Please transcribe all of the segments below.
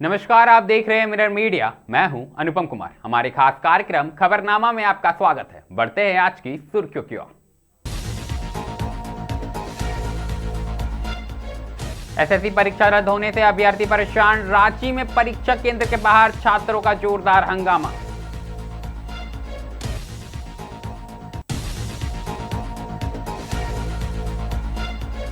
नमस्कार, आप देख रहे हैं मिरर मीडिया। मैं हूं अनुपम कुमार। हमारे खास कार्यक्रम खबरनामा में आपका स्वागत है। बढ़ते हैं आज की सुर्खियों की ओर। एसएससी परीक्षा रद्द होने से अभ्यर्थी परेशान। रांची में परीक्षा केंद्र के बाहर छात्रों का जोरदार हंगामा।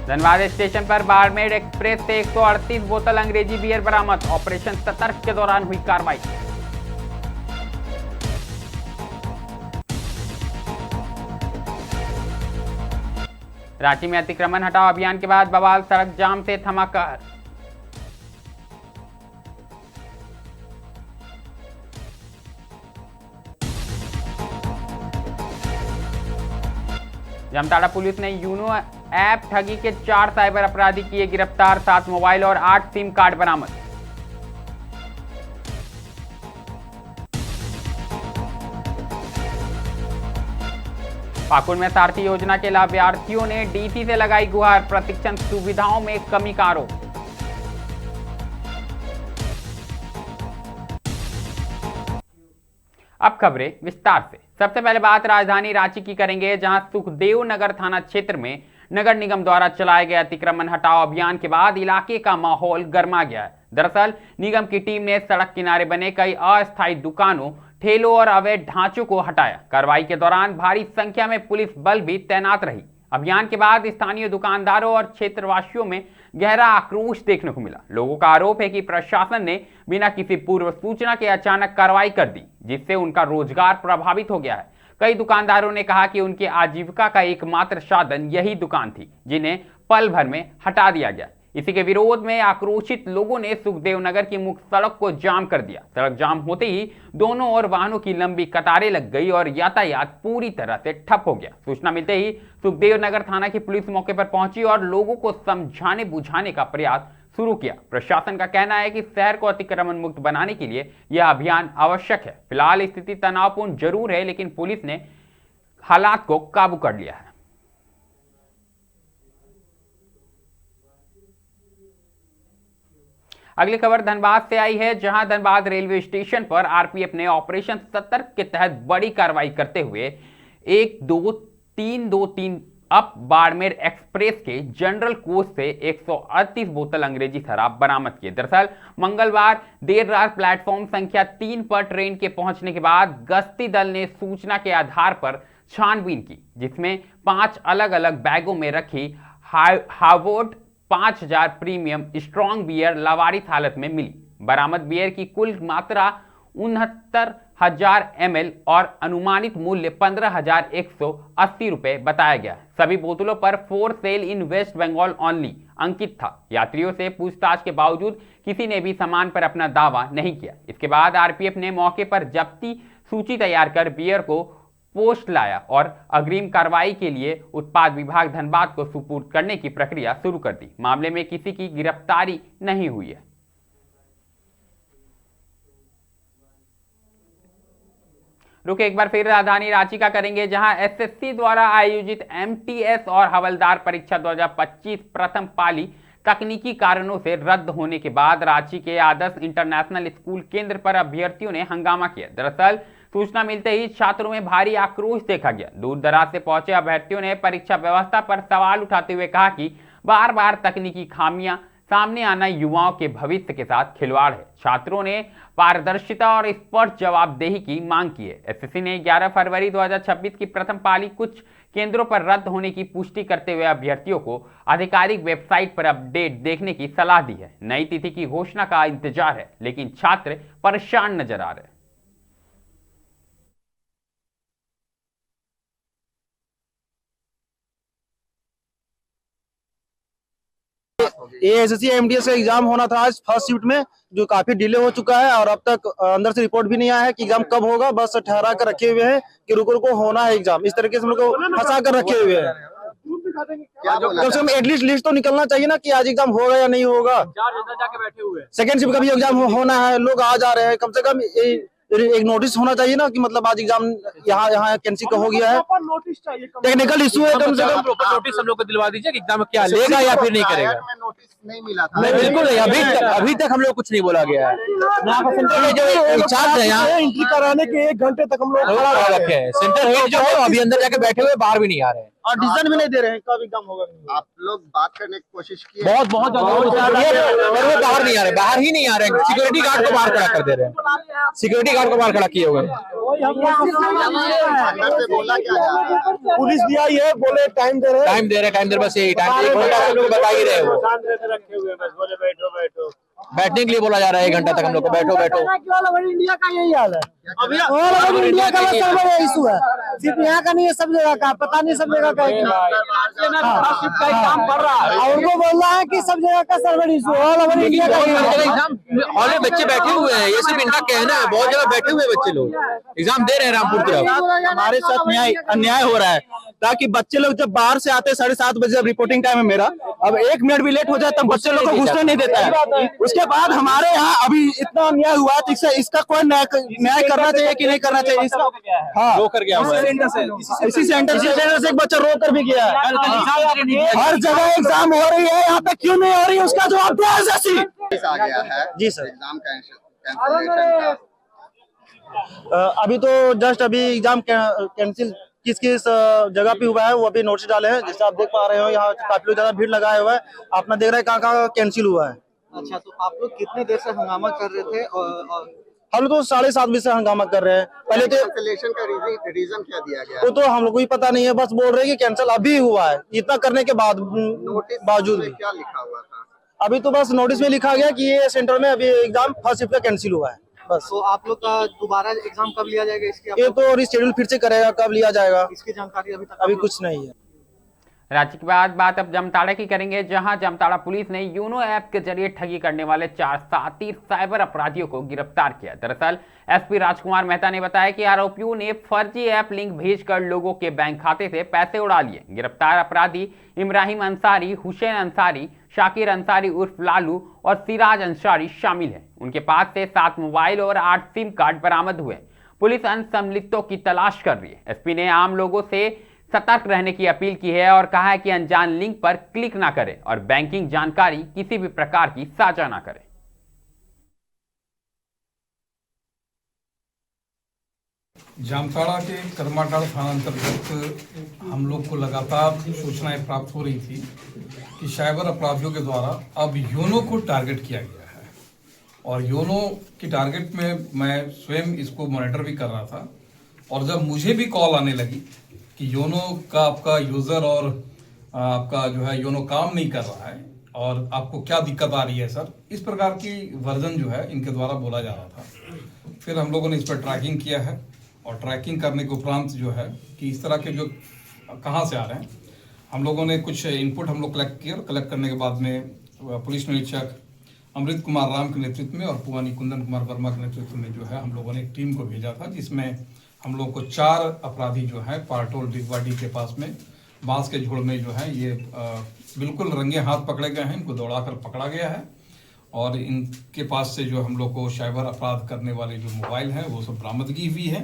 धनबाद स्टेशन पर बाड़मेर एक्सप्रेस से 138 बोतल अंग्रेजी बियर बरामद। ऑपरेशन सतर्क के दौरान हुई कार्रवाई। रांची में अतिक्रमण हटाओ अभियान के बाद बवाल, सड़क जाम से थमा कहर। जामताड़ा पुलिस ने यूनो ऐप ठगी के 4 साइबर अपराधी किए गिरफ्तार। 7 मोबाइल और 8 सिम कार्ड बरामद। पाकुड़ में सारथी योजना के लाभार्थियों ने डीसी से लगाई गुहार। प्रशिक्षण सुविधाओं में कमी का आरोप। अब खबरें विस्तार से। सबसे पहले बात राजधानी रांची की करेंगे, जहां सुखदेव नगर थाना क्षेत्र में नगर निगम द्वारा चलाए गए अतिक्रमण हटाओ अभियान के बाद इलाके का माहौल गर्मा गया है। दरअसल निगम की टीम ने सड़क किनारे बने कई अस्थायी दुकानों, ठेलों और अवैध ढांचों को हटाया। कार्रवाई के दौरान भारी संख्या में पुलिस बल भी तैनात रही। अभियान के बाद स्थानीय दुकानदारों और क्षेत्रवासियों में गहरा आक्रोश देखने को मिला। लोगों का आरोप है कि प्रशासन ने बिना किसी पूर्व सूचना के अचानक कार्रवाई कर दी, जिससे उनका रोजगार प्रभावित हो गया है। कई दुकानदारों ने कहा कि उनकी आजीविका का एकमात्र साधन यही दुकान थी, जिन्हें पल भर में हटा दिया गया। इसी के विरोध में आक्रोशित लोगों ने सुखदेव नगर की मुख्य सड़क को जाम कर दिया। सड़क जाम होते ही दोनों ओर वाहनों की लंबी कतारें लग गई और यातायात पूरी तरह से ठप हो गया। सूचना मिलते ही सुखदेव नगर थाना की पुलिस मौके पर पहुंची और लोगों को समझाने बुझाने का प्रयास शुरू किया। प्रशासन का कहना है कि शहर को अतिक्रमण मुक्त बनाने के लिए यह अभियान आवश्यक है। फिलहाल स्थिति तनावपूर्ण जरूर है, लेकिन पुलिस ने हालात को काबू कर लिया है। अगली खबर धनबाद से आई है, जहां धनबाद रेलवे स्टेशन पर आरपीएफ ने ऑपरेशन सतर्क के तहत बड़ी कार्रवाई करते हुए 12323 अप बाड़मेर एक्सप्रेस के जनरल कोच से 138 बोतल अंग्रेजी शराब बरामद किए। दरअसल मंगलवार देर रात प्लेटफॉर्म संख्या 3 पर ट्रेन के पहुंचने के बाद गश्ती दल ने सूचना के आधार पर छानबीन की, जिसमें 5 अलग अलग बैगों में रखी हार्वर्ड 5000 प्रीमियम स्ट्रॉन्ग बियर लावारिस हालत में मिली। बरामद बियर की कुल मात्रा 69,000 ml और अनुमानित मूल्य 15,180 रुपए बताया गया। सभी बोतलों पर for sale in West Bengal only अंकित था। यात्रियों से पूछताछ के बावजूद किसी ने भी सामान पर अपना दावा नहीं किया। इसके बाद आरपीएफ ने मौके पर जब्ती सूची तैयार कर बियर को पोस्ट लाया और अग्रिम कार्रवाई के लिए उत्पाद विभाग धनबाद को सुपुर्द करने की प्रक्रिया शुरू कर दी। मामले में किसी की गिरफ्तारी नहीं हुई है। रुक एक बार फिर राजधानी रांची का करेंगे, जहां एसएससी द्वारा आयोजित एमटीएस और हवलदार परीक्षा 2025 प्रथम पाली तकनीकी कारणों से रद्द होने के बाद रांची के आदर्श इंटरनेशनल स्कूल केंद्र पर अभ्यर्थियों ने हंगामा किया। दरअसल सूचना मिलते ही छात्रों में भारी आक्रोश देखा गया। दूर दराज से पहुंचे अभ्यर्थियों ने परीक्षा व्यवस्था पर सवाल उठाते हुए कहा कि बार बार तकनीकी खामियां सामने आना युवाओं के भविष्य के साथ खिलवाड़ है। छात्रों ने पारदर्शिता और स्पष्ट जवाबदेही की मांग की है। एसएससी ने 11 फरवरी 2026 की प्रथम पाली कुछ केंद्रों पर रद्द होने की पुष्टि करते हुए अभ्यर्थियों को आधिकारिक वेबसाइट पर अपडेट देखने की सलाह दी है। नई तिथि की घोषणा का इंतजार है, लेकिन छात्र परेशान नजर आ रहे हैं। ये एसएससी एमटीएस का एग्जाम होना था आज फर्स्ट शिफ्ट में, जो काफी डिले हो चुका है और अब तक अंदर से रिपोर्ट भी नहीं आया है कि एग्जाम कब होगा। बस ठहरा कर रखे हुए हैं कि रुको रुको होना है एग्जाम। इस तरीके से हम लोग को फंसा कर रखे हुए हैं। कम से कम एटलीस्ट लिस्ट तो निकलना चाहिए ना कि आज एग्जाम होगा या नहीं होगा। जाके बैठे हुए सेकंड शिफ्ट का भी एग्जाम होना है, लोग आ जा रहे हैं। कम से कम एक नोटिस होना चाहिए ना कि मतलब आज एग्जाम यहाँ कैंसिल का हो गया है, टेक्निकल इशू है, कम से कम नोटिस हम लोग को दिलवा दीजिए कि एग्जाम क्या लेगा या फिर नहीं करेगा। नोटिस नहीं मिला था। नहीं, बिल्कुल नहीं, अभी तक हम लोग कुछ नहीं बोला गया है। यहाँ पर सेंटर में जो इंचार्ज है, यहाँ एंट्री कराने के 1 घंटे तक हम लोग खड़ा रखे हैं। सेंटर हेड जो है अभी अंदर जाके बैठे हुए, बाहर भी नहीं आ रहे हैं और डिसीजन भी नहीं दे रहे हैं कब एग्जाम होगा। आप लोग बात करने की कोशिश की? बहुत ज्यादा, पर वो बाहर नहीं आ रहे, बाहर ही नहीं आ रहे हैं। सिक्योरिटी गार्ड को बाहर खड़ा कर दे रहे हैं, सिक्योरिटी गार्ड को बाहर खड़ा किए हुए हैं। अंदर से बोला क्या जा रहा है? पुलिस भी आई है, बोले टाइम दे रहे बस यही टाइम 1 घंटा हम लोग बता ही रहे हो, बैठने के लिए बोला जा रहा है। 1 घंटा तक हम लोग को बैठो। इंडिया का यही हाल है, अभी इंडिया का बड़ा इशू है, सिर्फ यहाँ का नहीं है, सब जगह का, पता नहीं सब जगह का काम कर रहा है। और उनको बोल रहा है कि सब जगह का सर्वर इशू है, ऑल ओवर इंडिया का एग्जाम हॉल में बच्चे बैठे हुए हैं, ये सिर्फ इनका कहना है। बहुत जगह बैठे हुए बच्चे लोग एग्जाम दे रहे हैं रामपुर तरफ। हमारे साथ अन्याय हो रहा है, ताकि बच्चे लोग जब बाहर से आते 7:30 बजे, जब रिपोर्टिंग टाइम है मेरा, अब 1 मिनट भी लेट हो जाए तब बच्चे लोग को घुसने नहीं देता है। उसके बाद हमारे यहाँ अभी इतना अन्याय हुआ है, तो इसका कोई न्याय करना चाहिए कि नहीं करना चाहिए। हाँ, रो कर गया हुआ है, इसी सेंटर से एक बच्चा रो कर भी गया है। हर जगह एग्जाम हो रही है, यहाँ पे क्यों नहीं हो रही है, उसका जवाब दिया है। आ गया है जी सर, एग्जाम कैंसिलेशन का। अभी तो जस्ट अभी एग्जाम कैंसिल किस जगह पे हुआ है वो अभी नोटिस डाले हैं। जैसे आप देख पा रहे हो, यहाँ काफी लोग ज्यादा भीड़ लगाए हुआ है, अपना देख रहे हैं कहाँ कैंसिल हुआ है। अच्छा, तो आप लोग कितने देर से हंगामा कर रहे थे? और हम लोग तो 7:30 बजे से हंगामा कर रहे हैं। पहले तो कैंसिलेशन का रीजन क्या दिया गया? वो तो हम लोग को ही पता नहीं है, बस बोल रहे हैं कि कैंसिल अभी हुआ है। इतना करने के नोटिस बावजूद भी क्या लिखा हुआ था? अभी तो बस नोटिस में लिखा गया कि ये सेंटर में अभी एग्जाम फर्स्ट शिफ्ट का कैंसिल हुआ है, बस। तो आप लोग का दोबारा एग्जाम कब लिया जाएगा? इसकी ये तो रिशेड्यूल फिर से करेगा, कब लिया जाएगा इसकी जानकारी अभी तक अभी कुछ नहीं है। राज्य के बाद बात अब जामताड़ा की करेंगे, जहां जामताड़ा पुलिस ने यूनो ऐप के जरिए ठगी करने वाले 4 शातिर साइबर अपराधियों को गिरफ्तार किया। दरअसल एसपी राजकुमार मेहता ने बताया कि आरोपियों ने फर्जी ऐप लिंक भेजकर लोगों के बैंक खाते से पैसे उड़ा लिए। गिरफ्तार अपराधी इब्राहिम अंसारी, हुसैन अंसारी, शाकिर अंसारी उर्फ लालू और सिराज अंसारी शामिल हैं। उनके पास से 7 मोबाइल और 8 सिम कार्ड बरामद हुए। पुलिस अन्य संलिप्तों की तलाश कर रही है। एसपी ने आम लोगों से सतर्क रहने की अपील की है और कहा है कि अनजान लिंक पर क्लिक ना करें और बैंकिंग जानकारी किसी भी प्रकार की साझा ना करें। जामताड़ा के करमाटाड़ थाना अंतर्गत हम लोग को लगातार सूचनाएं प्राप्त हो रही थी कि साइबर अपराधियों के द्वारा अब योनो को टारगेट किया गया है। और योनो की टारगेट में मैं स्वयं इसको मॉनिटर भी कर रहा था, और जब मुझे भी कॉल आने लगी कि योनो का आपका यूज़र और आपका जो है योनो काम नहीं कर रहा है और आपको क्या दिक्कत आ रही है सर, इस प्रकार की वर्जन जो है इनके द्वारा बोला जा रहा था। फिर हम लोगों ने इस पर ट्रैकिंग किया है, और ट्रैकिंग करने के उपरांत जो है कि इस तरह के जो कहाँ से आ रहे हैं, हम लोगों ने कुछ इनपुट हम लोग कलेक्ट किए, और कलेक्ट करने के बाद में पुलिस निरीक्षक अमृत कुमार राम के नेतृत्व में और पुवानी कुंदन कुमार वर्मा के नेतृत्व में जो है हम लोगों ने एक टीम को भेजा था, जिसमें हम लोगों को 4 अपराधी जो है पारटोल डिगवाडी के पास में बांस के झोड़ में जो है ये बिल्कुल रंगे हाथ पकड़े गए हैं। इनको दौड़ाकर पकड़ा गया है, और इनके पास से जो हम लोग को साइबर अपराध करने वाले जो मोबाइल हैं वो सब बरामदगी हुई है।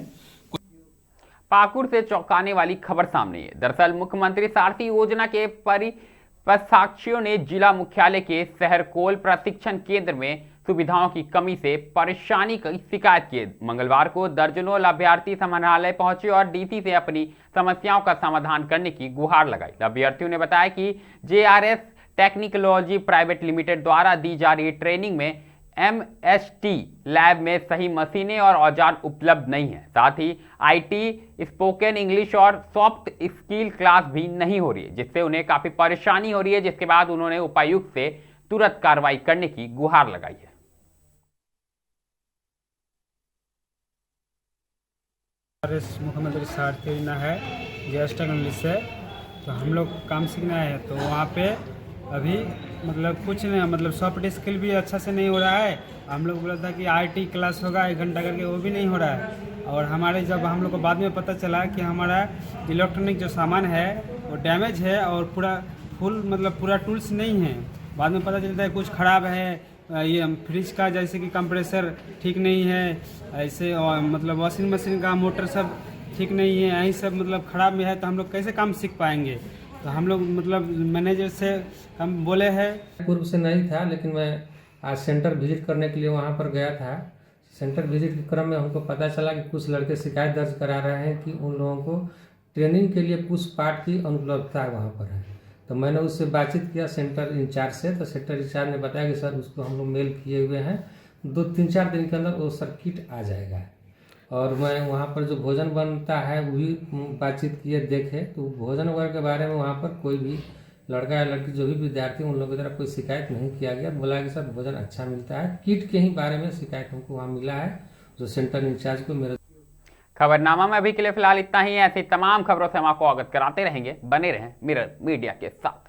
पाकुड़ से चौंकाने वाली खबर सामने है। दरअसल मुख्यमंत्री सारथी योजना के परिपक्षार्थियों ने जिला मुख्यालय के सहरकोल प्रशिक्षण केंद्र में सुविधाओं की कमी से परेशानी की शिकायत की। मंगलवार को दर्जनों लाभार्थी समाहरणालय पहुंचे और डीसी से अपनी समस्याओं का समाधान करने की गुहार लगाई। लाभार्थियों ने बताया कि जेआरएस टेक्निकोलॉजी प्राइवेट लिमिटेड द्वारा दी जा रही ट्रेनिंग में एमएसटी लैब में सही मशीनें और औजार उपलब्ध नहीं है। साथ ही आईटी, स्पोकन इंग्लिश और सॉफ्ट स्किल क्लास भी नहीं हो रही है, जिससे उन्हें काफी परेशानी हो रही है। जिसके बाद उन्होंने उपायुक्त से तुरंत कार्रवाई करने की गुहार लगाई है। मुख्यमंत्री सारथी योजना है ज्येष्ठ इंग्लिश से, तो हम लोग काम सीखने आए हैं। तो वहाँ पे अभी मतलब कुछ नहीं, मतलब सॉफ्ट स्किल भी अच्छा से नहीं हो रहा है। हम लोग बोला था कि आईटी क्लास होगा 1 घंटा करके, वो भी नहीं हो रहा है। और हमारे जब हम लोग को बाद में पता चला कि हमारा इलेक्ट्रॉनिक जो सामान है वो डैमेज है और पूरा फुल मतलब पूरा टूल्स नहीं है। बाद में पता चलता है कुछ ख़राब है, ये फ्रिज का जैसे कि कंप्रेसर ठीक नहीं है, ऐसे और मतलब वॉशिंग मशीन का मोटर सब ठीक नहीं है, यही सब मतलब ख़राब में है, तो हम लोग कैसे काम सीख पाएंगे। तो हम लोग मतलब मैनेजर से हम बोले हैं। पूर्व से नहीं था, लेकिन मैं आज सेंटर विजिट करने के लिए वहाँ पर गया था। सेंटर विजिट के क्रम में हमको पता चला कि कुछ लड़के शिकायत दर्ज करा रहे हैं कि उन लोगों को ट्रेनिंग के लिए कुछ पार्ट की अनुपलब्धता वहाँ पर है। तो मैंने उससे बातचीत किया सेंटर इंचार्ज से, तो सेंटर इंचार्ज ने बताया कि सर उसको हम लोग मेल किए हुए हैं, 2-3-4 दिन के अंदर वो सर्किट आ जाएगा। और मैं वहाँ पर जो भोजन बनता है वो भी बातचीत किए, देखे तो भोजन वगैरह के बारे में वहाँ पर कोई भी लड़का या लड़की जो भी विद्यार्थी उन लोगों की तरफ कोई शिकायत नहीं किया गया। बोला कि सर भोजन अच्छा मिलता है। किट के ही बारे में शिकायत हमको वहाँ मिला है, जो सेंटर इंचार्ज को मेरे। खबरनामा में अभी के लिए फिलहाल इतना ही। ऐसी तमाम खबरों से हम आपको अवगत कराते रहेंगे। बने रहें मिरर मीडिया के साथ।